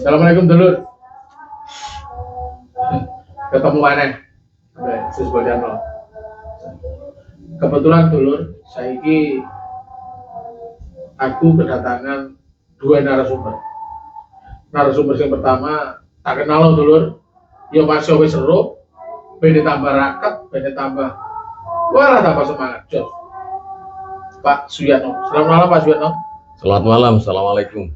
Assalamualaikum dulur. Ketemu maneh. Sus Boljano. Kebetulan dulur, saiki aku kedatangan dua narasumber. Narasumber yang pertama tak kenal lo dulur. Ya masih wis seru. Beda tambah raket, beda tambah wah tambah semangat. Jos. Pak Suyatno. Selamat malam Pak Suyatno. Selamat malam, assalamualaikum.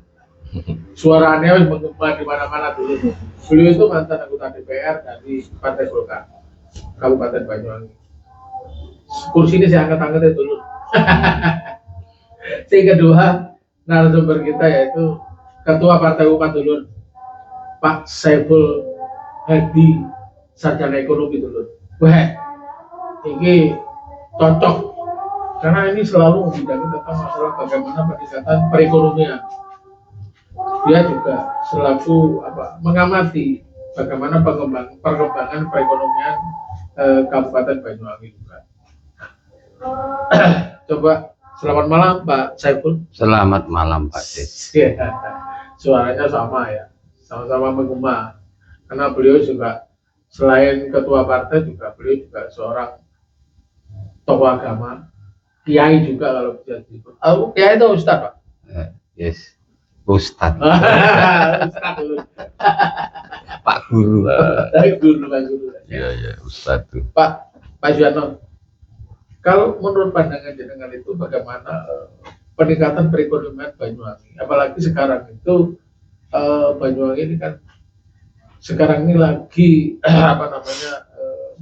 Suaranya wis menggema di mana-mana dulu. Beliau itu mantan anggota DPR dari Partai Golkar, Kabupaten Banyuwangi. Kursi ini saya angkat-angkat ya dulu. Yang kedua, narasumber kita yaitu Ketua Partai Umat dulu, Pak Saiful Hadi, sarjana ekonomi dulu. Wah, ini cocok karena ini selalu membidangi tentang masalah bagaimana peningkatan perekonomian. Dia juga selaku mengamati bagaimana perkembangan perekonomian Kabupaten Banyuwangi juga. Coba selamat malam Pak Saiful. Selamat malam Pak Des. Ya, suaranya sama ya, sama-sama menggema. Karena beliau juga selain ketua partai juga beliau juga seorang tokoh agama, kiai juga kalau bisa disebut. Oh, kiai itu Ustadz Pak? Yes, Ustadz. Ustadz dulu. Pak Guru. Pak Guru. Iya, Ustadz tuh. Pak Suyatno, kalau menurut pandangan jenengan itu bagaimana peningkatan perekonomian Banyuwangi? Apalagi sekarang itu Banyuwangi ini kan sekarang ini lagi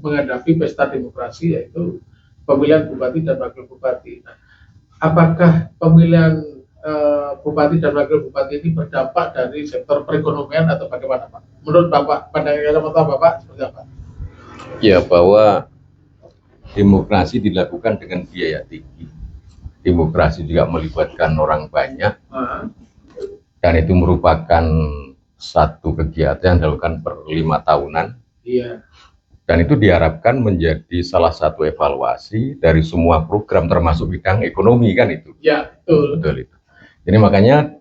menghadapi pesta demokrasi, yaitu pemilihan bupati dan wakil bupati. Nah, apakah pemilihan bupati dan wakil bupati ini berdampak dari sektor perekonomian atau bagaimana Pak? Menurut Bapak, pandangan Bapak seperti apa? Ya, bahwa demokrasi dilakukan dengan biaya tinggi. Demokrasi juga melibatkan orang banyak, dan itu merupakan satu kegiatan yang dilakukan per 5 tahunan. Iya. Dan itu diharapkan menjadi salah satu evaluasi dari semua program termasuk bidang ekonomi kan itu. Ya, betul. Betul itu. Jadi makanya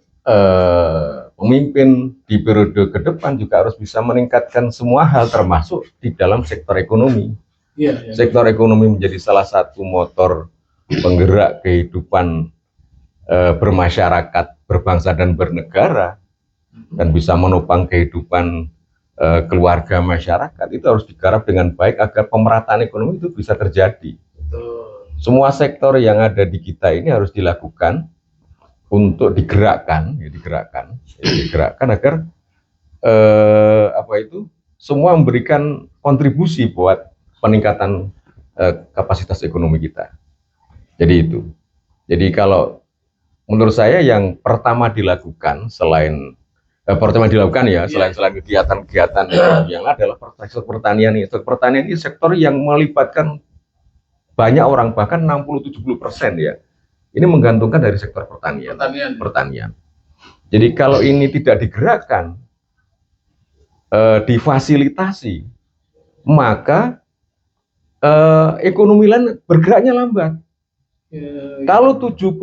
pemimpin di periode ke depan juga harus bisa meningkatkan semua hal termasuk di dalam sektor ekonomi. Ya. Sektor ekonomi menjadi salah satu motor penggerak kehidupan bermasyarakat, berbangsa dan bernegara, dan bisa menopang kehidupan keluarga masyarakat. Itu harus digarap dengan baik agar pemerataan ekonomi itu bisa terjadi. Betul. Semua sektor yang ada di kita ini harus dilakukan untuk digerakkan agar semua memberikan kontribusi buat peningkatan kapasitas ekonomi kita. Jadi itu. Jadi kalau menurut saya yang pertama dilakukan selain kegiatan-kegiatan yang adalah sektor pertanian ini. Sektor pertanian ini sektor yang melibatkan banyak orang, bahkan 60-70% ya. Ini menggantungkan dari sektor pertanian. Jadi kalau ini tidak digerakkan, difasilitasi, maka ekonomi lain bergeraknya lambat. Kalau 70%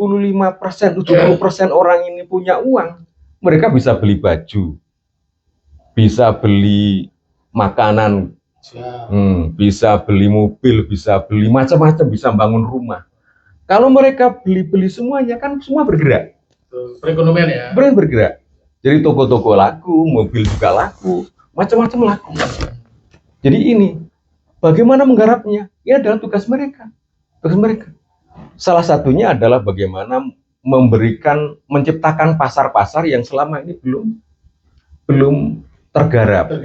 orang ini punya uang, mereka bisa beli baju, bisa beli makanan, bisa beli mobil, bisa beli macam-macam, bisa bangun rumah. Kalau mereka beli semuanya, kan semua bergerak. Perekonomian ya? Bergerak. Jadi toko-toko laku, mobil juga laku, macam-macam laku. Jadi ini, bagaimana menggarapnya? Ini adalah tugas mereka. Salah satunya adalah bagaimana menciptakan pasar-pasar yang selama ini belum tergarap.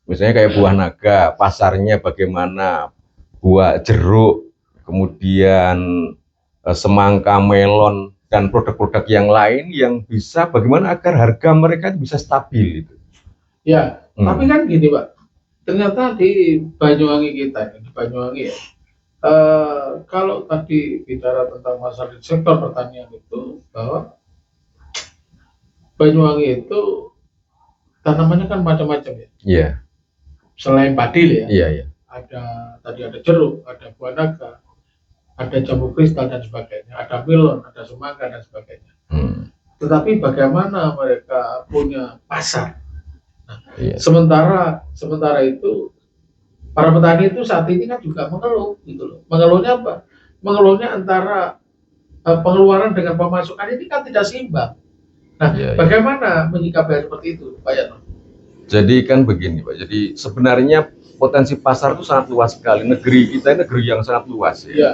Misalnya kayak buah naga, pasarnya bagaimana, buah jeruk, kemudian semangka, melon, dan produk-produk yang lain yang bisa bagaimana agar harga mereka bisa stabil itu. Ya, tapi kan gini Pak, ternyata di Banyuwangi kita, ya, kalau tadi bicara tentang masalah di sektor pertanian itu, bahwa Banyuwangi itu tanamannya kan macam-macam ya. Iya. Selain padi ya. Iya. Tadi ada jeruk, ada buah naga, ada jambu kristal dan sebagainya, ada melon, ada semangka dan sebagainya. Tetapi bagaimana mereka punya pasar? Iya. Sementara itu para petani itu saat ini kan juga mengeluh gitu loh. Mengeluhnya apa? Mengeluhnya antara pengeluaran dengan pemasukan ini kan tidak seimbang. Nah, Iya, iya. bagaimana menyikapi hal seperti itu, Pak Yano? Jadi kan begini, Pak. Jadi sebenarnya potensi pasar itu sangat luas sekali. Negeri kita ini negeri yang sangat luas ya. Iya,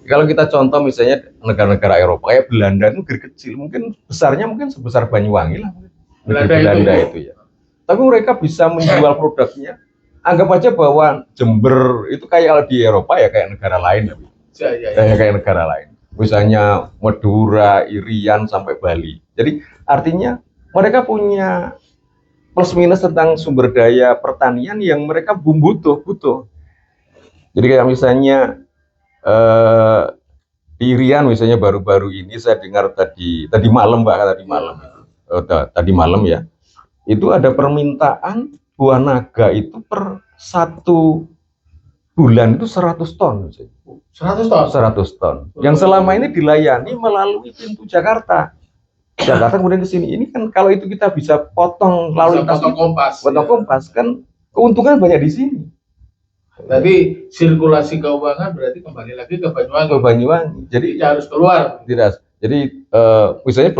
Kalau kita contoh misalnya negara-negara Eropa kayak Belanda itu negeri kecil, mungkin besarnya mungkin sebesar Banyuwangi lah, negeri Belanda itu ya. Tapi mereka bisa menjual produknya. Anggap aja bahwa Jember itu kayak di Eropa ya kayak negara lain, kayak negara lain. Misalnya Madura, Irian sampai Bali. Jadi artinya mereka punya plus minus tentang sumber daya pertanian yang mereka butuh. Jadi kayak misalnya di Irian misalnya baru-baru ini saya dengar tadi malam tadi malam ya, itu ada permintaan buah naga itu per 1 bulan itu 100 ton. 100 ton. 100 ton. Yang selama ini dilayani melalui pintu Jakarta kemudian ke sini. Ini kan kalau itu kita bisa potong lalu lintas, potong kompas kan keuntungan banyak di sini. Jadi sirkulasi keuangan berarti kembali lagi ke Banyuwangi. Jadi harus keluar. Tidak. Jadi misalnya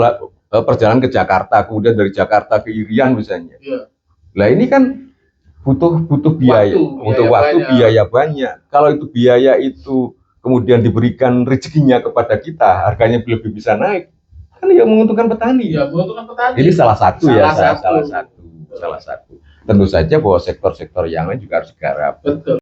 perjalanan ke Jakarta, kemudian dari Jakarta ke Irian misalnya. Iya. Lah ini kan butuh biaya, biaya banyak. Kalau itu biaya itu kemudian diberikan rezekinya kepada kita, harganya lebih bisa naik. Kan ya menguntungkan petani. Ya, menguntungkan petani. Ini salah satu. Tentu saja bahwa sektor-sektor yang lain juga harus digarap. Betul.